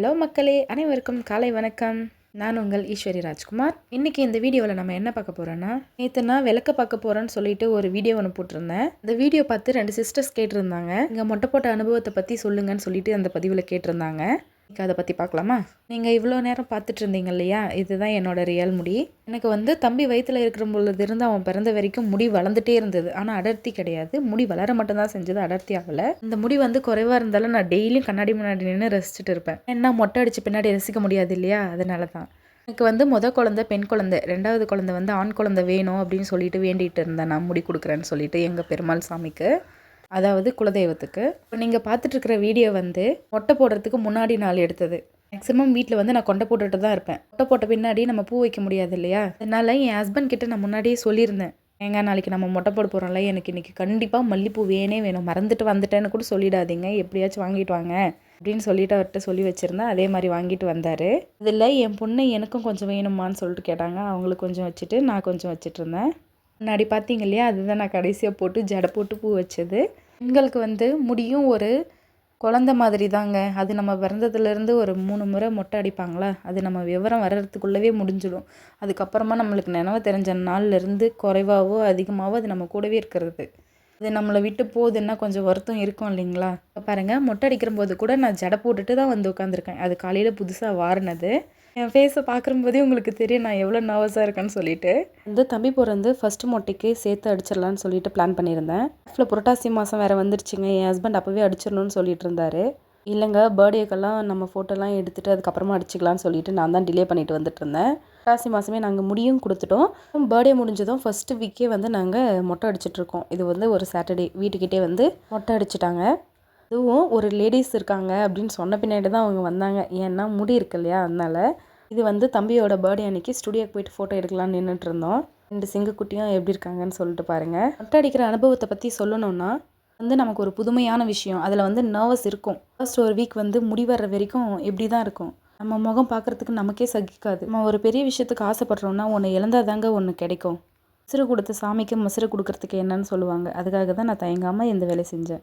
Hello மக்களே, அனைவருக்கும் காலை வணக்கம். நான் உங்கள் ஈஸ்வரி ராஜ்குமார். இன்றைக்கி இந்த வீடியோவில் நம்ம என்ன பார்க்க போகிறோன்னா, நேற்று நான் விளக்க பார்க்க போகிறேன்னு சொல்லிட்டு ஒரு வீடியோ ஒன்று போட்டிருந்தேன். இந்த வீடியோ பார்த்து 2 சிஸ்டர்ஸ் கேட்டிருந்தாங்க. இங்கே மொட்டை போட்ட அனுபவத்தை பற்றி சொல்லுங்கன்னு சொல்லிட்டு அந்த பதிவில் கேட்டிருந்தாங்க. அதை பற்றி பார்க்கலாமா? நீங்கள் இவ்வளோ நேரம் பார்த்துட்டு இருந்தீங்க இல்லையா, இதுதான் என்னோடய ரியல் முடி. எனக்கு தம்பி வயிற்றில் இருக்கிற பொழுது இருந்து அவன் பிறந்த வரைக்கும் முடி வளர்ந்துட்டே இருந்தது. ஆனால் அடர்த்தி கிடையாது. முடி வளர மட்டும்தான் செஞ்சது, அடர்த்தி ஆகலை. இந்த முடி குறைவாக இருந்தாலும் நான் டெய்லியும் கண்ணாடி முன்னாடி நின்று ரசிச்சுட்டு இருப்பேன். ஏன்னா மொட்டை அடித்து பின்னாடி ரசிக்க முடியாது இல்லையா, அதனால தான். எனக்கு மொதல் குழந்தை பெண் குழந்தை, 2வது குழந்தை ஆண் குழந்தை வேணும் அப்படின்னு சொல்லிட்டு வேண்டிகிட்டு இருந்தேன். நான் முடி கொடுக்குறேன்னு சொல்லிட்டு எங்கள் பெருமாள் சாமிக்கு, அதாவது குலதெய்வத்துக்கு. இப்போ நீங்கள் பார்த்துட்ருக்கிற வீடியோ மொட்டை போடுறதுக்கு முன்னாடி நாள் எடுத்தது. மேக்ஸிமம் வீட்டில் நான் கொண்டை போட்டுட்டு தான் இருப்பேன். மொட்டை போட்ட பின்னாடி நம்ம பூ வைக்க முடியாது இல்லையா, அதனால் என் ஹஸ்பண்ட் கிட்ட நான் முன்னாடியே சொல்லியிருந்தேன், ஏங்க நாளைக்கு நம்ம மொட்டை போட போகிறோம்ல, எனக்கு இன்றைக்கி கண்டிப்பாக மல்லிப்பூ வேணும், மறந்துட்டு வந்துட்டேன்னு கூட சொல்லிடாதீங்க, எப்படியாச்சும் வாங்கிட்டு வாங்க அப்படின்னு சொல்லிட்டு அவர்கிட்ட சொல்லி வச்சுருந்தேன். அதே மாதிரி வாங்கிட்டு வந்தார். இதில் என் பொண்ணு எனக்கும் கொஞ்சம் வேணுமான்னு சொல்லிட்டு கேட்டாங்க. அவங்களுக்கு கொஞ்சம் வச்சுட்டு நான் கொஞ்சம் வச்சுட்டு இருந்தேன். முன்னாடி பார்த்தீங்க இல்லையா, அதுதான் நான் கடைசியாக போட்டு ஜடை போட்டு பூ வச்சது. பெண்களுக்கு முடியும் ஒரு குழந்த மாதிரி தாங்க. அது நம்ம பிறந்ததுலேருந்து ஒரு 3 முறை மொட்டை அடிப்பாங்களா, அது நம்ம விவரம் வர்றதுக்குள்ளவே முடிஞ்சிடும். அதுக்கப்புறமா நம்மளுக்கு நினைவு தெரிஞ்ச நாள்லேருந்து குறைவாகவோ அதிகமாகவோ அது நம்ம கூடவே இருக்கிறது. அது நம்மளை விட்டு போகுதுன்னா கொஞ்சம் வருத்தம் இருக்கும் இல்லைங்களா. இப்போ பாருங்கள், மொட்டை அடிக்கிற போது கூட நான் ஜடை போட்டுட்டு தான் உட்காந்துருக்கேன். அது காலையில் புதுசாக வாரினது. என் ஃபேஸை பார்க்கும்போதே உங்களுக்கு தெரியும் நான் எவ்வளோ நர்வஸாக இருக்கேன்னு சொல்லிட்டு. தம்பி பிறந்து ஃபஸ்ட்டு மொட்டைக்கு சேர்த்து அடிச்சிடலான்னு சொல்லிட்டு பிளான் பண்ணியிருந்தேன். லைஃப்பில் புரட்டாசி மாதம் வேறு வந்துருச்சுங்க. என் ஹஸ்பண்ட் அப்போவே அடிச்சிடணும்னு சொல்லிட்டு இருந்தார். இல்லைங்க, பர்த்டேக்கெல்லாம் நம்ம ஃபோட்டோலாம் எடுத்துகிட்டு அதுக்கப்புறமா அடிச்சிக்கலான்னு சொல்லிட்டு நான் தான் டிலே பண்ணிட்டு வந்துட்டு இருந்தேன். புரட்டாசி மாதமே நாங்கள் முடியும் கொடுத்துட்டோம். பர்த்டே முடிஞ்சதும் ஃபஸ்ட்டு வீக்கே நாங்கள் மொட்டை அடிச்சிட்ருக்கோம். இது ஒரு சாட்டர்டே வீட்டுக்கிட்டே மொட்டை அடிச்சிட்டாங்க. அதுவும் ஒரு லேடிஸ் இருக்காங்க அப்படின்னு சொன்ன பின்னாடி தான் அவங்க வந்தாங்க. ஏன்னா முடி இருக்கு இல்லையா, அதனால். இது தம்பியோட பர்த்டே அன்றைக்கி ஸ்டுடியோக்கு போயிட்டு ஃபோட்டோ எடுக்கலாம்னு நின்றுட்டு இருந்தோம். 2 சிங்கக்குட்டியும் எப்படி இருக்காங்கன்னு சொல்லிட்டு பாருங்கள். மொட்டை அடிக்கிற அனுபவத்தை பற்றி சொல்லணுன்னா நமக்கு ஒரு புதுமையான விஷயம். அதில் நர்வஸ் இருக்கும். ஃபர்ஸ்ட் ஒரு வீக் முடி வர்ற வரைக்கும் எப்படி தான் இருக்கும். நம்ம முகம் பார்க்குறதுக்கு நமக்கே சகிக்காது. நம்ம ஒரு பெரிய விஷயத்துக்கு ஆசைப்படுறோன்னா ஒன்று இழந்தால் தாங்க ஒன்று கிடைக்கும். மசுறு கொடுத்த சாமிக்கு மசுறு கொடுக்கறதுக்கு என்னன்னு சொல்லுவாங்க. அதுக்காக தான் நான் தயங்காமல் இந்த வேலை செஞ்சேன்.